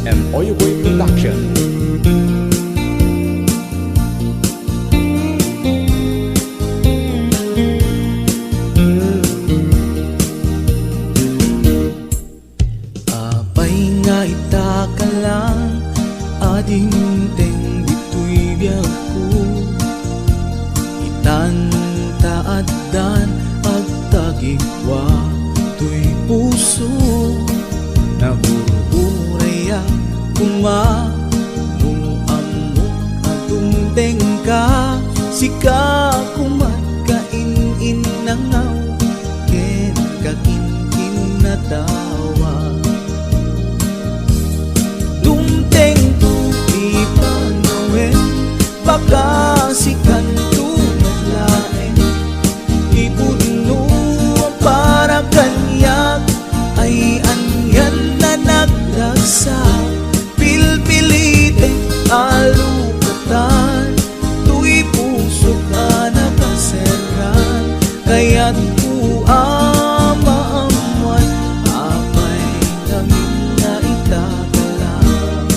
and Oyuboy Production. Apay nga ita ka lang, ading teng dito'y biyak ko. Itan taadan at tagigwa to'y puso. Nabuburaya kumano amo atong tengka. Sika kumat kain-in nangaw, ken kakin-kin na tawa. Dumteng tu ipanawen, baka sikan tu naglaeng. Ipuno para kanyak, ay anyan na nagragsa. Pilpilite alukatan, tu'y puso ka nakaseran. Kaya't ku amaamuan, apay namin na itagalang.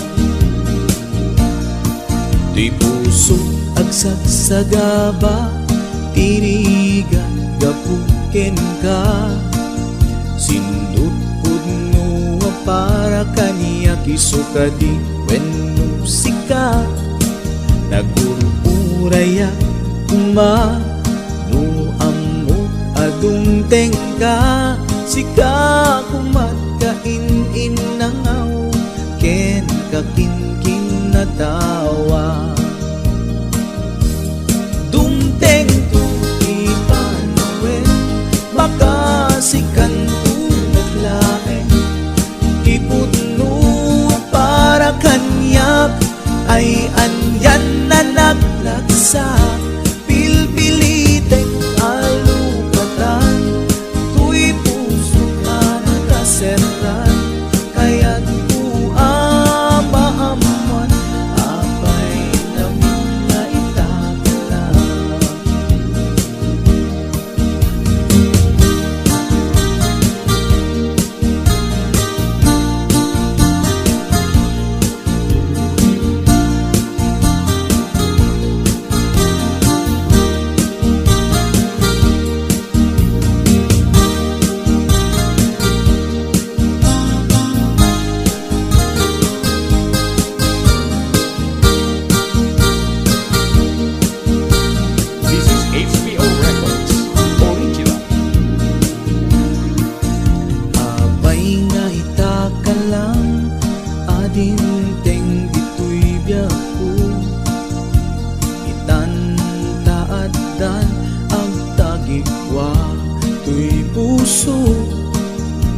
Tu'y puso agsagsagaba, tirigan gapuken ka. Sindut pudno para kaniya kisukadi wenno sika. Nagururaya kumano amo adung tengka. Sika kumat kain-in nangaw, ken kakin-kin na tawa. Dumteng tu ipanawen, baka sikan tu naglaeng. Ipuno para kanyak, ay anyan na naglagsa. Pilpilitek alukatan, tu'y puso ka nakaseran. Kaya't ku amaamuan, apay namin na itagalang. This is HBO Records Original. Apay nga ita ka lang, ading teng dito'y biyak ko. Itan taadan ang tagigwa to'y puso.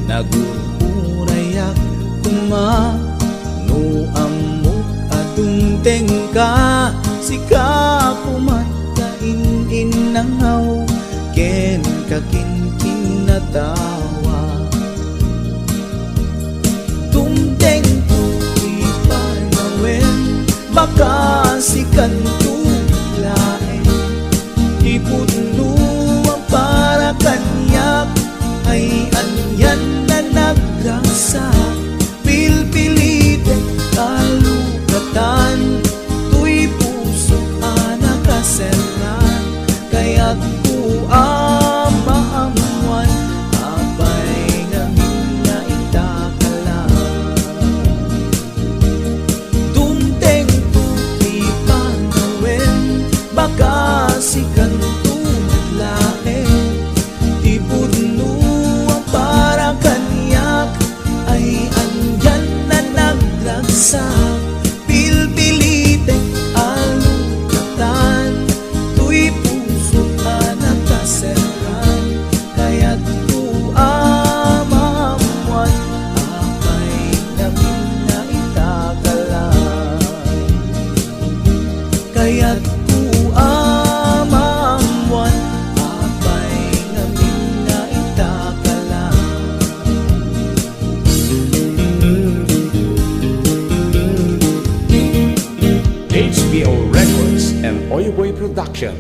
Nagururayak kumano amo atong tengka. Sika kumat kain-in nangaw, ken kakin-kin na tawa. Dumteng tu ipanawen, baka sikan tu laeng. Ipuno para kanyak, ay anyan na nagragsa. Pilpilitek alukatan, tu'y puso ka nakaseran. Kaya't ku amaamuan, apay namin na itagalang. Dumteng tu ipanawen, baka sikan tu naglaeng. Ipuno para kanyak, ay anyan na nagragsa. Pilpilitek alukatan, tu'y puso ka nakaseran. Kaya't ku amaamuan, apay namin na itagalang. Kaya't ku amaamuan, apay namin na itagalang. HBO Records and Oyuboy Production.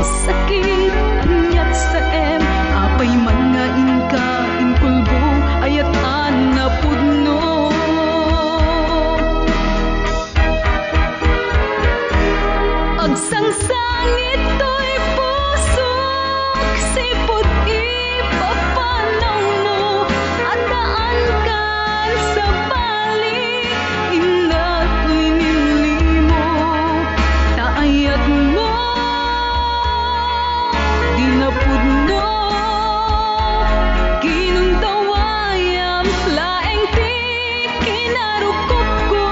nagsakit anyat sa apay man nga inka inkulbo ayat na pudno. Agsangsangit to'y pusok sipot ipapanaw mo at daan kan sa balik inat linilimo taayat mo di na pudno ginundawayam laeng ti kinarukop ko.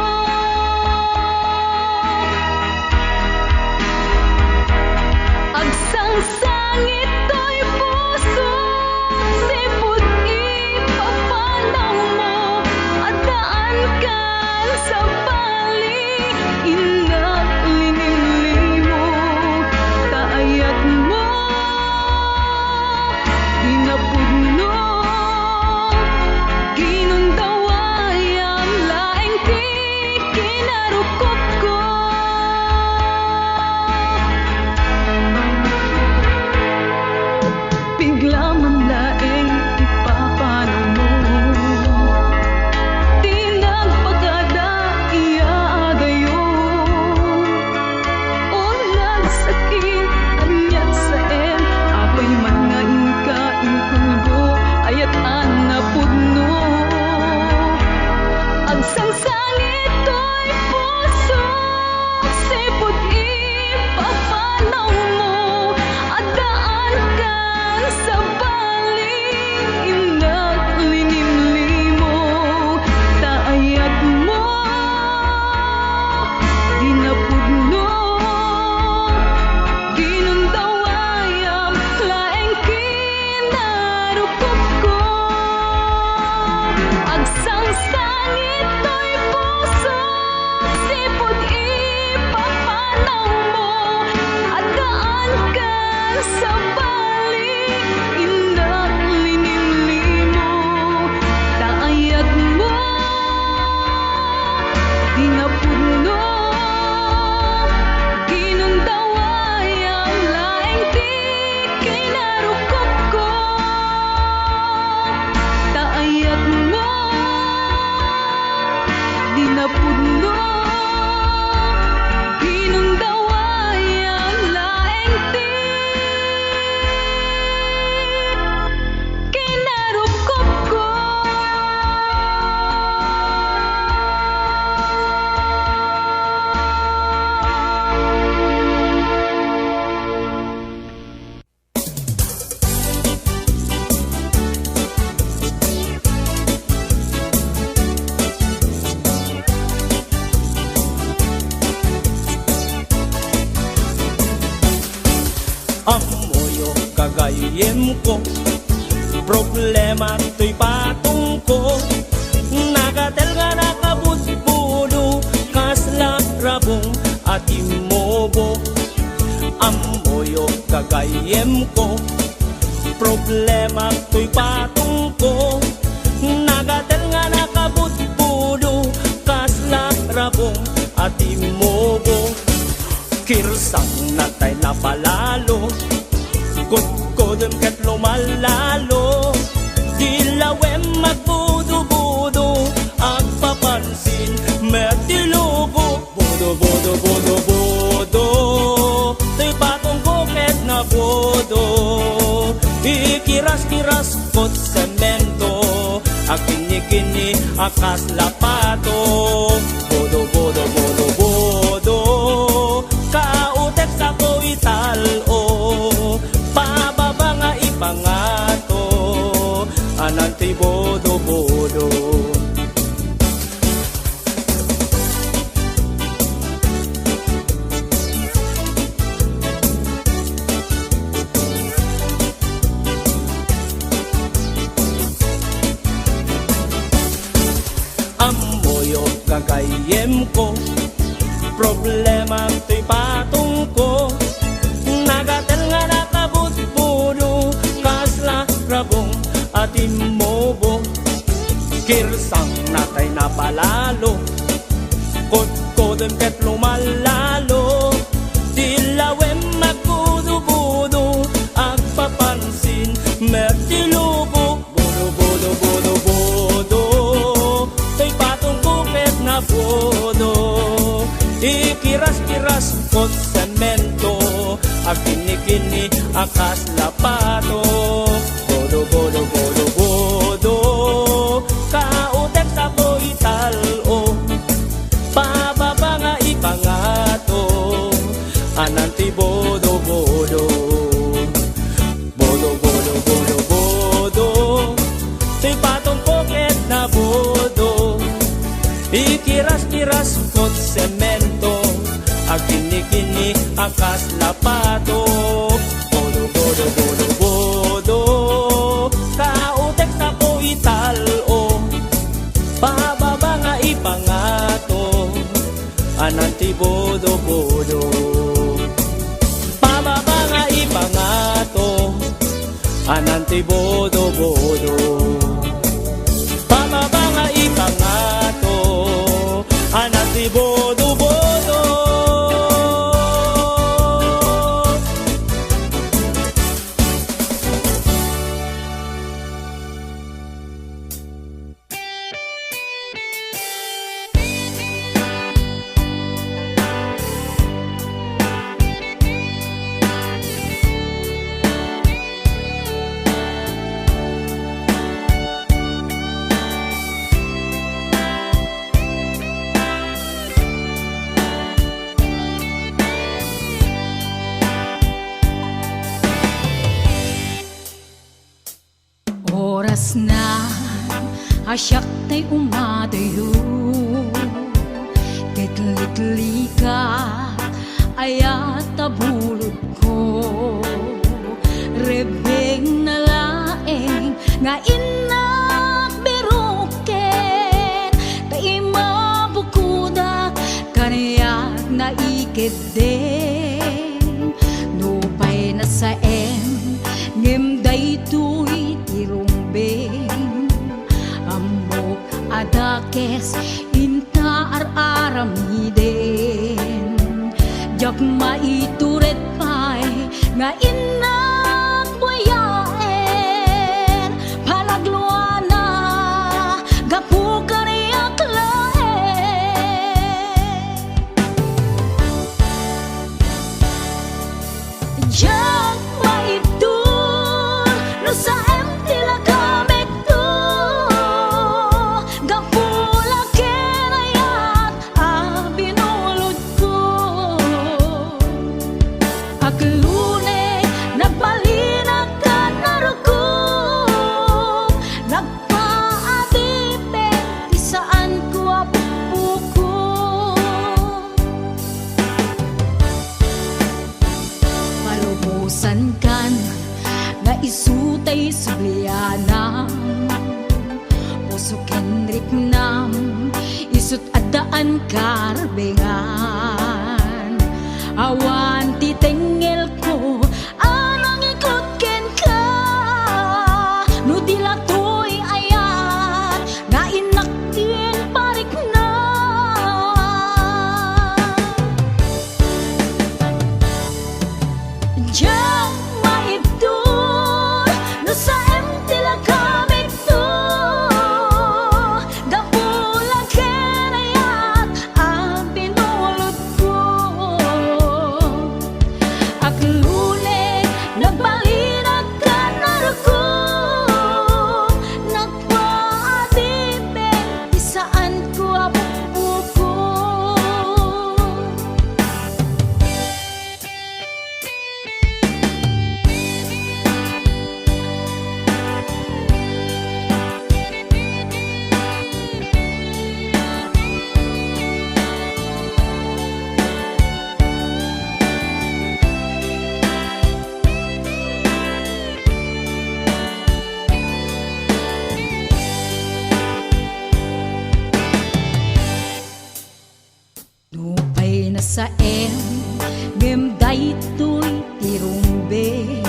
Agsangsangit to'y pusok sipot ipapanaw mo at daan kan sa balik inat linilimo taayat mo di na pudno ginundawayam laeng ti kinarukop ko. Bigla man laeng ipapanaw mo di nagpagada iadayo o nagsakit anyat sa apay man nga inka inkulbo ayat na pudno. Agsangsangit to'y pusok sipot ipapanaw mo at daan kan sa balik inat linimlimo taayat mo di na pudno ginundawayam laeng kinarukop ko. Agsangsangit to'y pusok sipot ipapanaw mo at daan kan sa balik inat linilimo taayat mo di na pudno ginundawayam laeng ti kinarukop ko taayat mo di na pudno ginundawayam laeng ti kinarukop ko. Amoyo kagayem ko problema to'y patong ko nagatel nga nakabutbudo kasla rabong at imobo. Amoyo kagayem ko problema to'y patong ko nagatel nga nakabutbudo kasla rabong at imobo. Kirsang natay na palalo kudkudem ket lumalalo dilawem magbudo-budo agpapansin metilugo bodo bodo bodo bodo to'y patong ko ket na bodo ikiras-kiras kot semento akini-kini akas lapato bodo bodo bodo bodo kautek sa ko italo pababa nga ipangato ananti bodo bodo. Amoyo kagayem ko problema to'y patong ko nagatel nga nakabutbudo kasla rabong at imobo. Kirsang natay na palalo kudkudem ket lumalalo dilawem magbudo-budo kiras kot semento, agkini-kini akas lapato. Bodo, bodo, bodo, bodo, kautek sa po italo, pababa nga ipangato, ananti bodo, bodo. Bodo, bodo, bodo, bodo, ti patong poket na bodo, ikiras-kiras kot semento, agkini-kini akas lapato. Bodo, bodo, bodo, bodo, kautek sa po italo, pababa nga ipangato, ananti bodo, bodo. Pababa nga ipangato, ananti bodo, bodo. Pababa nga ipangato, ananti bodo, bodo. Oras na asyak ta'y umadayo, kitli-kitli ka ayat tabulod ko, rebeng na laeng nga inak biruken, kay mabukudak kaniyak na ikeden, nupay na sa ngimday tuy tirumbeng, amok adakes inta aramiden, jak maituret pay nga inak buyaen, palagluana gapu kaniyak laen, jak maitur no sa empty la gamit to, gapula kinayat binulod ko, aglune nagbalinag ka narugog, nagpaadipe di saan ko apupuko, palubusan kan nga isutay sublianam, puso kenrik nam isut adaan karbengan, awan titengel ko anang ikot ken ka, no dilatoy ayat nga inaktin parik na, jak maibdur no sa empty la gamit to, gapula kinayat binulod ko, aglune nagbalinag ka narugog, nagpaadipe di saan ko apupuko. Nupay na sa ngimday tuy tirumbeng,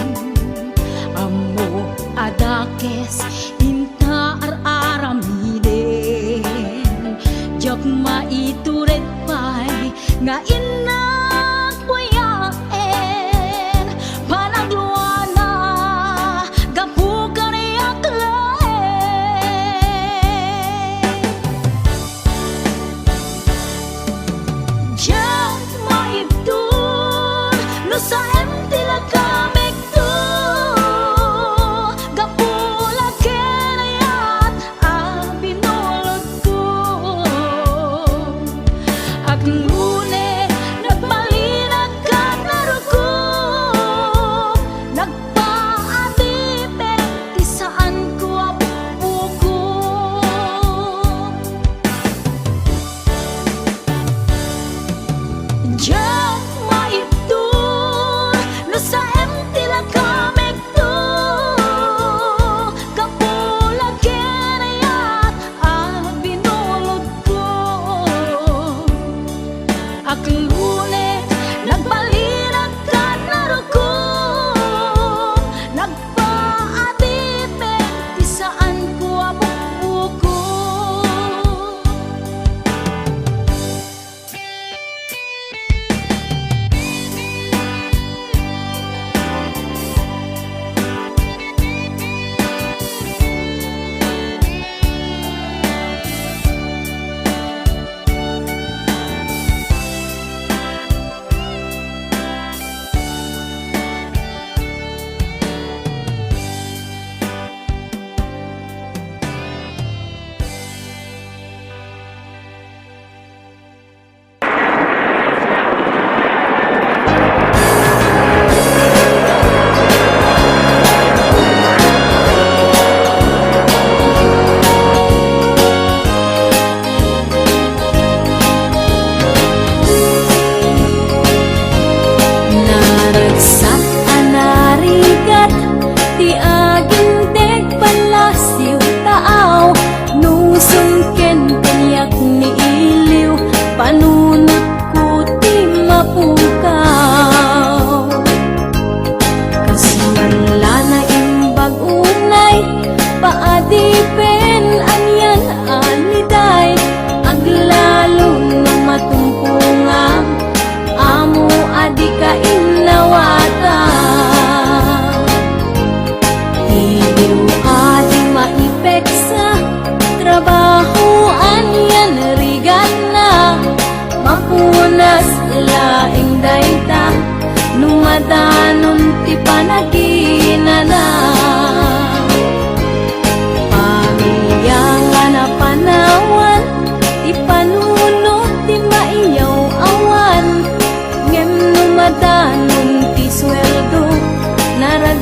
amo adakes inta aramiden, jak maituret pay nga inak buyaen, panagluana gapu kaniyak laen, jak maibdur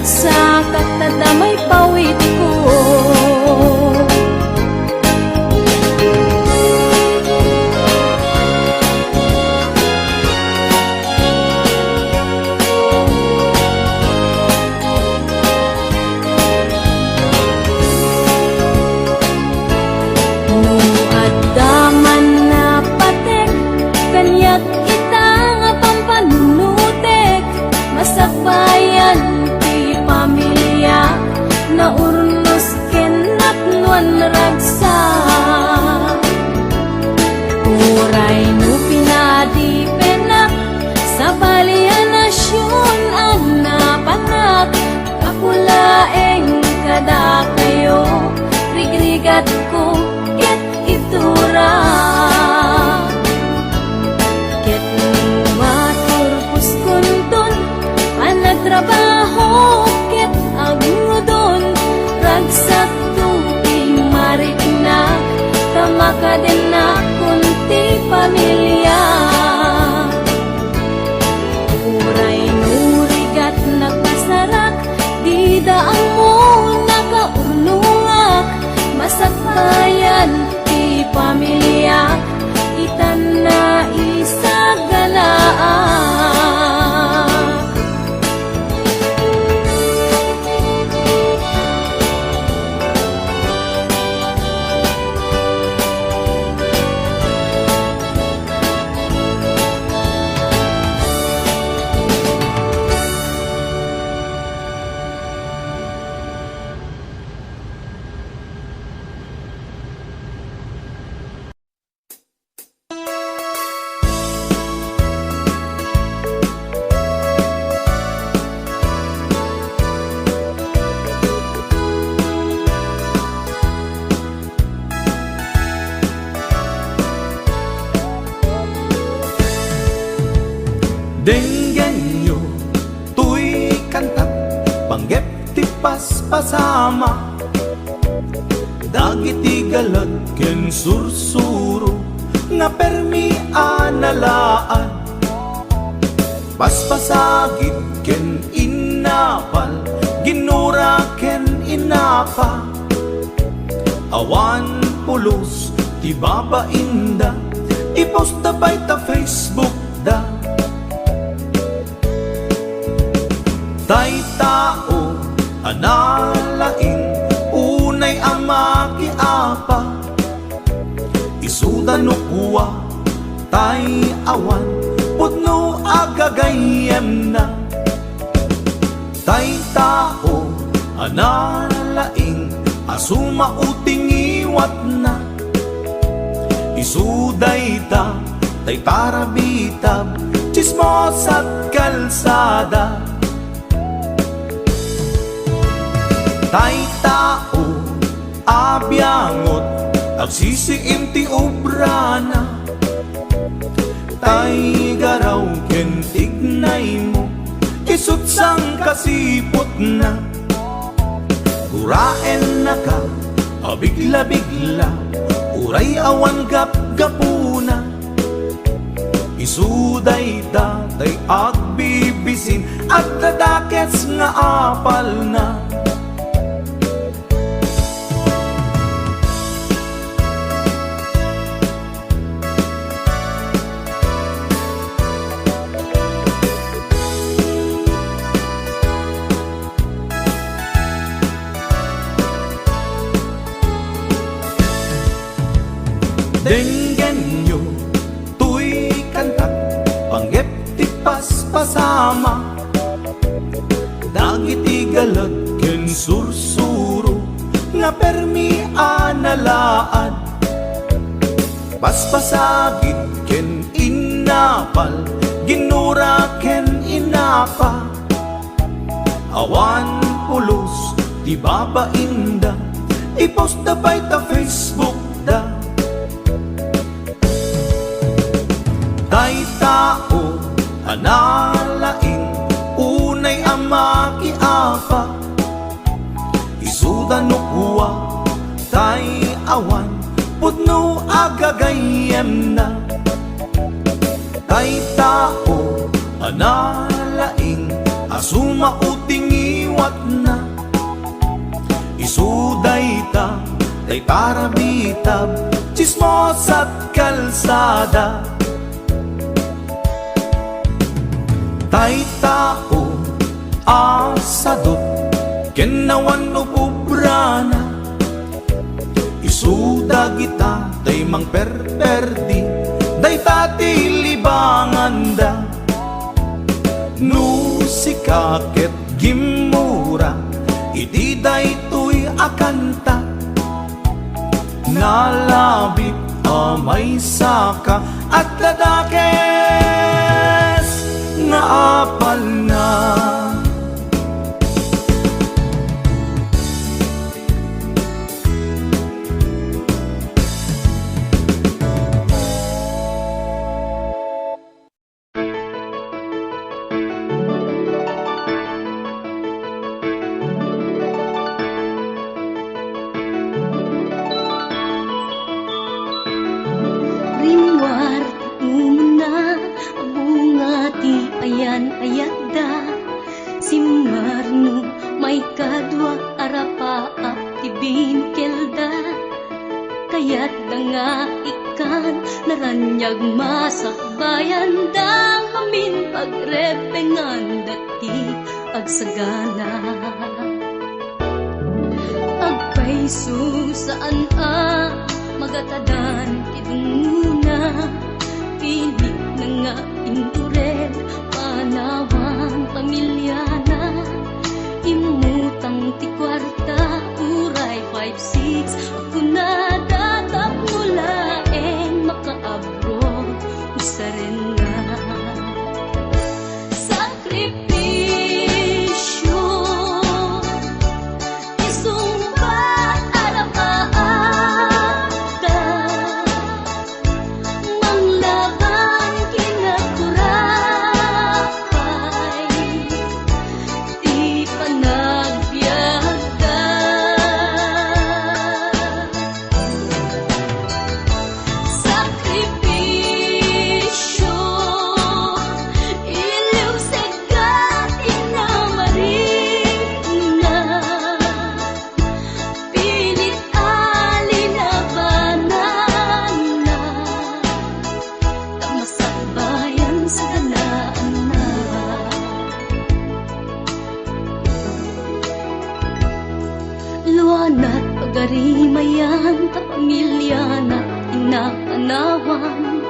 ragsak at nadamay pawid ko. Muaddaman na patek, kanyak kita nga pampanunutek, masakbayan ti pamilya, na urnos kenatnuan ragsak. Uray no pinadi penak, sa balian nasyon ang napanak, kapulaeng kada kayo, rigrigat ko ket itura. Ket matur puskunton, panagtrabaho ket agudon, ragsak tuping mariknak, kamakaden na kunti pamilya. Uray nurigat nagpasarak, di daang mo nakaurnungak, masakbayan ti pamilya, itan na isagalaak. Denggen nyo, tuy kantak, panggep ti paspasama, dagiti galag ken sursuro, nga permi analaan, paspasagit ken inapal, ginura ken inapa, awan pulos ti babainda, ipost da bay ta Facebook da. Tay tao, analaing, unay ang makiapa, isuda no kuwa, tay awan, putno agagayem na. Tay tao, analaing, asuma uting iwat na, isuday ta, tay parabitab, chismos at kalsada. Tay tao, abyangot, agsisiim ti obrana, tay garaw ken tignay mo, isut sang kasipot na. Uraen na ka, abigla-bigla, uray awan gap-gapuna, isuday ta tay agbibisin, at dadakets nga apal na. Denggen nyo, tuy kantak, panggep ti paspasama, dagiti galag ken sursuro, nga permi analaan, paspasagit ken inapal, ginura ken inapa, awan pulos ti babainda, ipost da bay ta Facebook da. Tay tao, analaing, unay ang makiapa, isuda no kuwa, tay awan, putno agagayem na. Tay tao, analaing, asuma uting iwat tay tarabitab, chismos at kalsada. Tay tao asadot, kenawan o pubrana, isuda kita tay mang perperdi, day tati libanganda. No sikaket gimura, iti day tuy akanta, nalabit amay saka at ladakes nga apal na. Rimwar umuna bunga ti ayan ayadda, simmarno may kadwa arapa ap ti binkelda. Kayat da nga ikan naranyag masakbayan da, amin pagrepengan dati agsagana. Agpaiso saan magatadan idunguna, pilit na nga indurel panawang pamilyana. Imutang ti kwarta uray 5-6, ako na datap mulaeng makaabroad usaren nga. Sakripisyo isumbat arapaata, manglaban kinakurapay, di panagbiagda. Sakripisyo iliw segat inamarina, pilit alinabanan na, tamasakbayan sa ganaan na. Luanat pagarimayan kapamilya na inapanawan,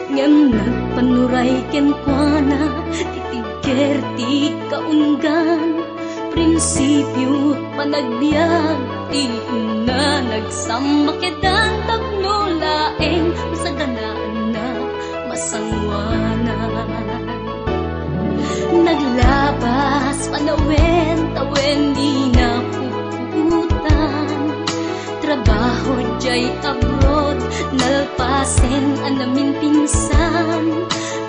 ngem nagpanuray kenkwana titigker ti kaunggan. Prinsipyo panagbiag ti na nagsamakedan, tagnulaeng masaganaan na masangwanan. Naglabas panawen tawen di na puputan, trabaho jay abroad nalpasen anamin pinsan.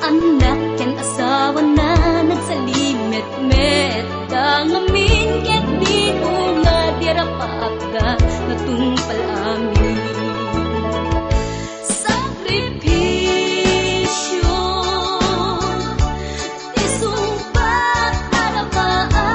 Anak ken asawa na nagsalimet-met dangamin ket di nga dirapagda natungpal amin. Sakripisyo isumpat arapaata,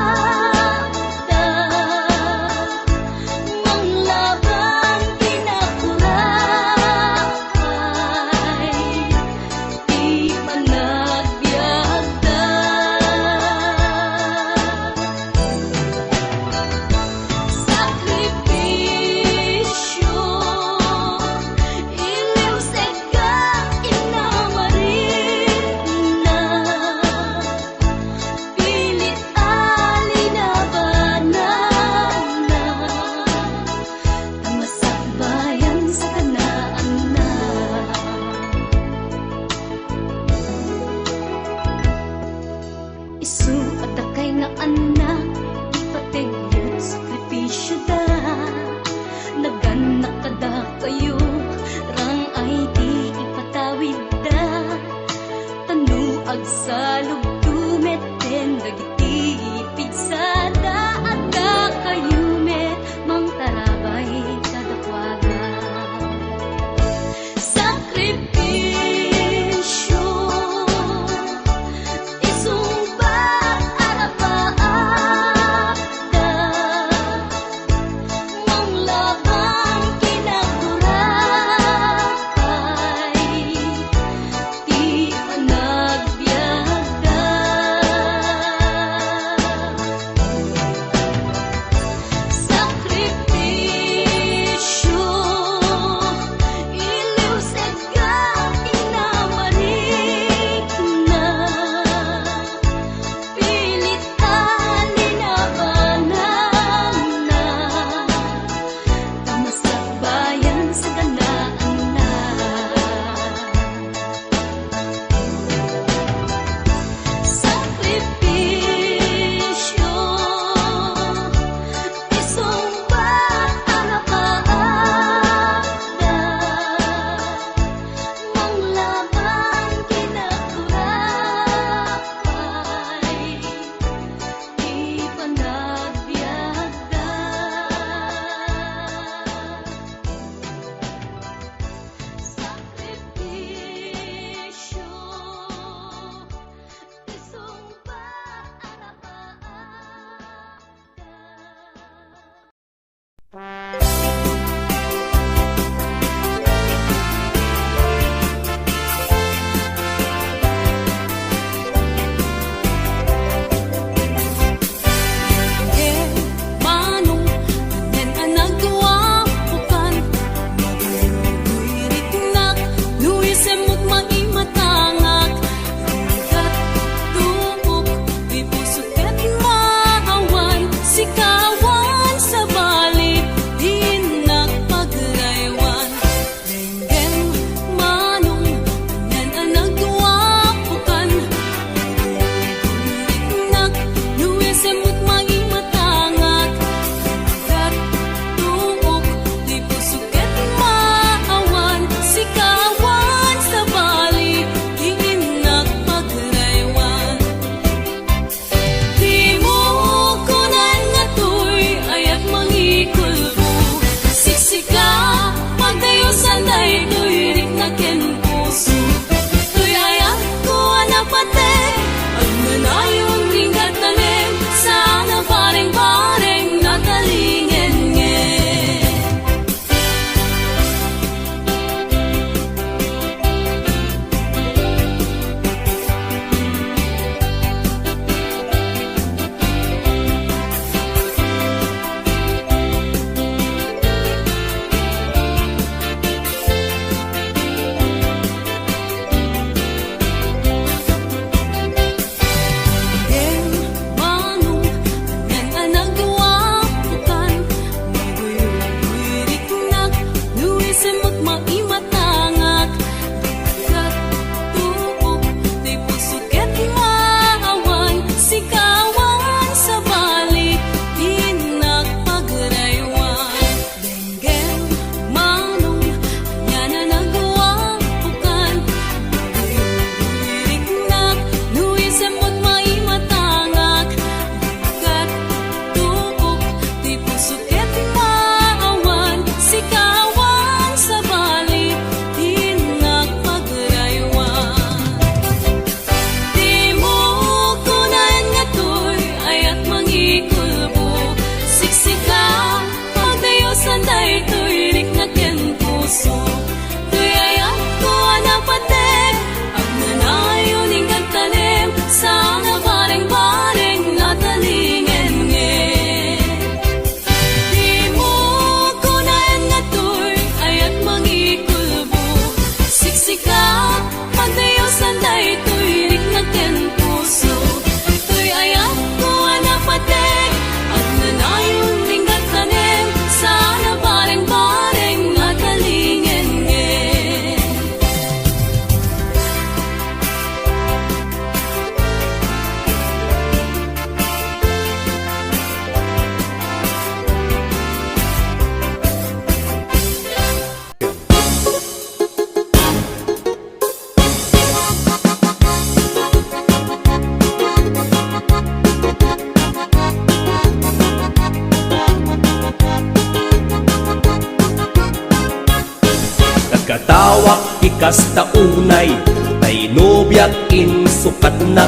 kasta unay tay nobyak in sukat na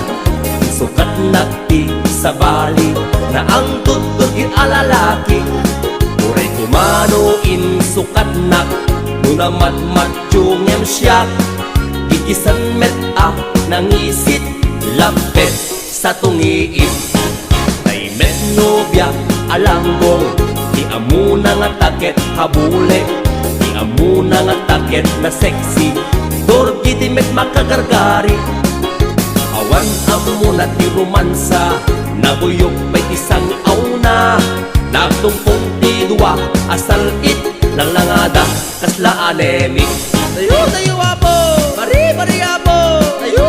ti sa bali na ang tutod alalaki uray kumano in sukat na nuna matmatsyungem siya kikisan met nangisit lapet sa tungiit tay met nobyak alanggong di amuna nga taket habule di amuna nga taket na sexy dorgi di met makagargari awan amuna ti romansa nabuyok may isang auna nagtumpong ti dua asal it lang langada kasla anemic tayo tayo apo bari bari apo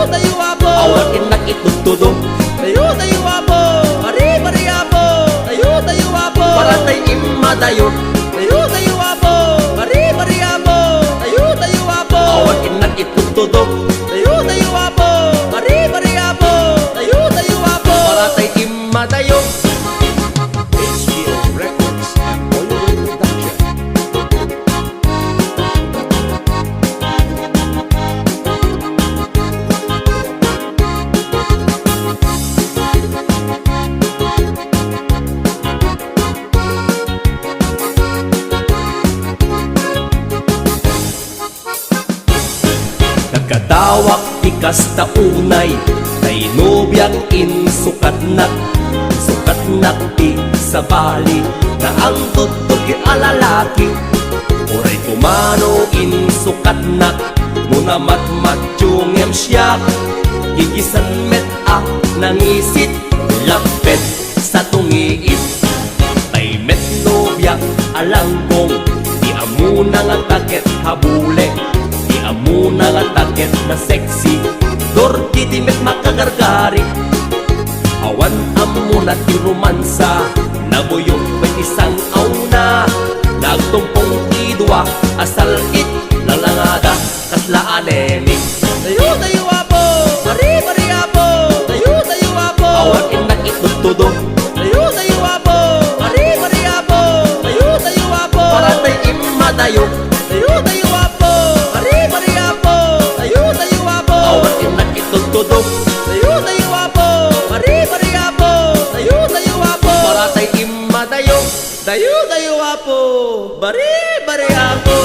tayo apo awan inak itutudo tayo apo bari bari apo tayo apo para tay imadayo tayo apo bari bari apo tayo apo awan inak itutudo tayo apo bari bari apo tayo apo para tay imadayo HBO Records and Hollywood Production. Nagkatawak ti kasta unay tay nobyak in sukat na ti sa bali na ang tutod alalaki uray kumano in sukat na muna matmatsyungem siya gigisan met nangisit lapet sa tungiit tay met nobyak alanggong di amuna nga taket habule di amuna nga taket na sexy dorgi di met makagargari awan amuna ti romansa nabuyok may isang auna nagtumpong ti dua asal it lang langada kasla anemic tayo apo bari bari apo tayo apo awan inak itutudo tayo apo bari bari apo tayo apo para tay imadayo tayo apo bari bari apo tayo apo awan inak itutudo tayo apo bari bari apo tayo apo para tay imadayo tayo apo bari bari apo.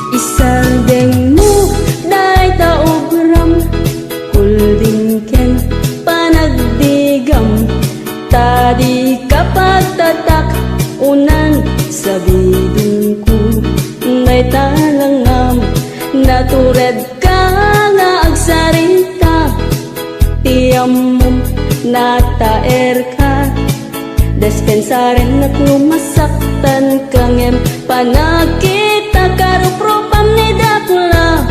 Isaldeng mo day taogram kulding ken panagdigam tadi kapag tatak unan sabidin ko day talangam natured ka nga agsarita tiyam mo nataer ka despensaren at lumasaktan kangem panakita karupropam ni dakula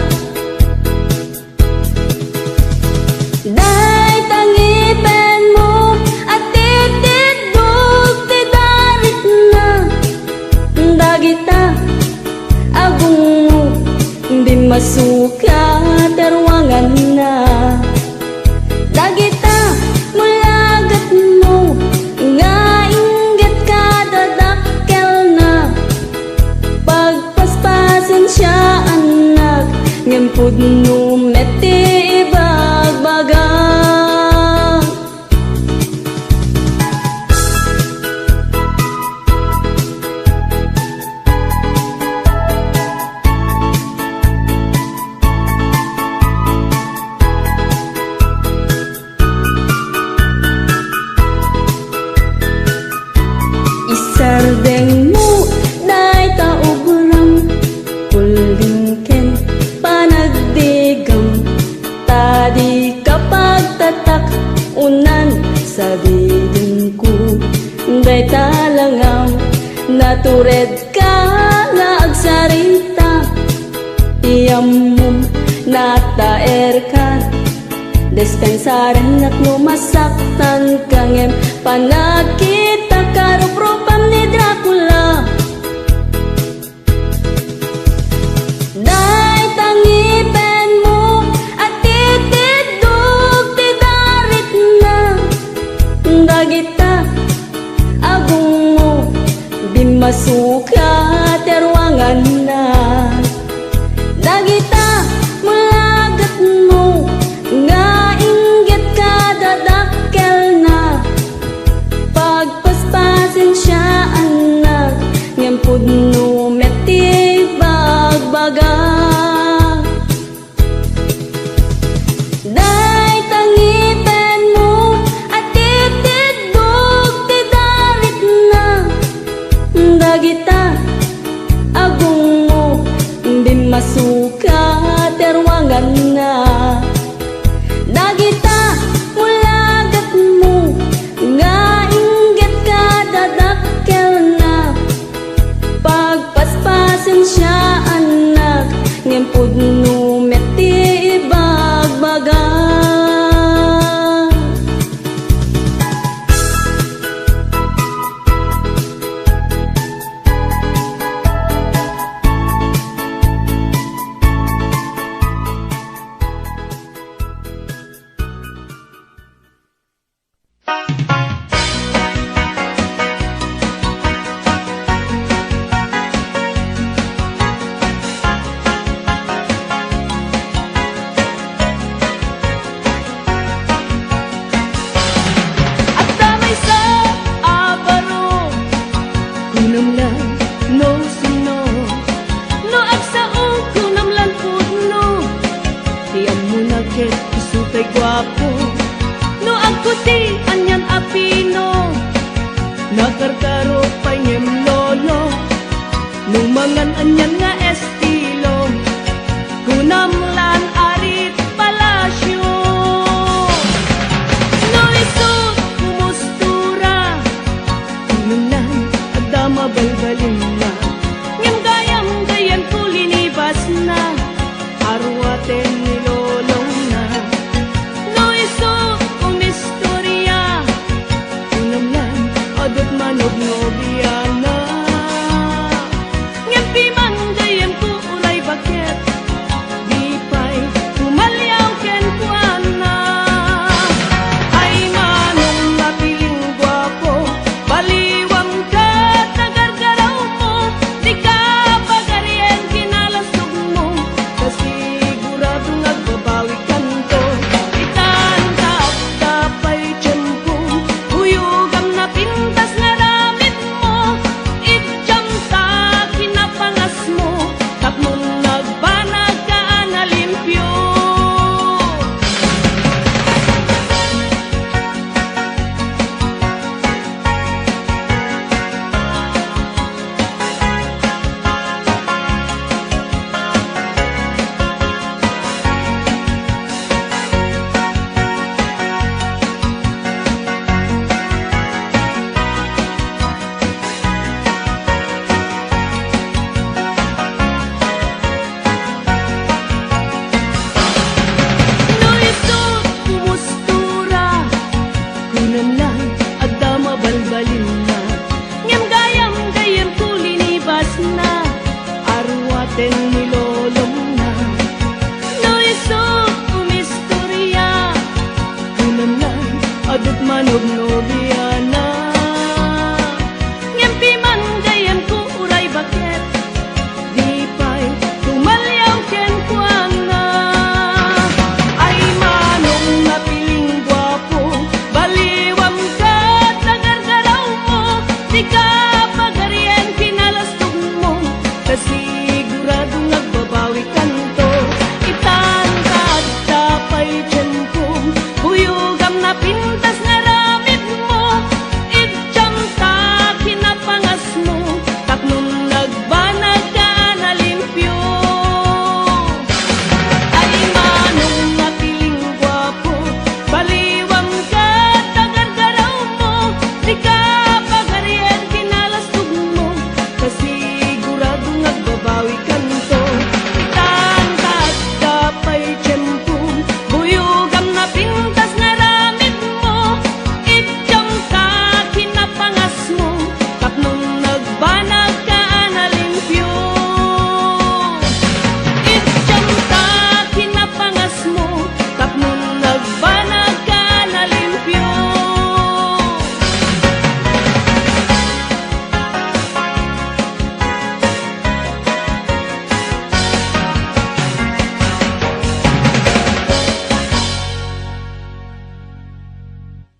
day tangipen mo at titidog ti darit na dagita agong mo di masuka terwangan na dagita mulagat mo nga inggit ka dadakkel na pagpaspasan siya anak ngempud no meti ibagbaga isardeng mo day taogram kulding ken panagdigam tadi kapag tatak unan sabidin ko day talangam natured ka nga agsarita tiyam mo nataer ka despensaren at lumasaktan kangem panakita karupropam ni ket isu kay guwapo. No ako ti anyan apino, nakarkaro pay ngem lolo. Nung mangan anyan nga estilo, kunam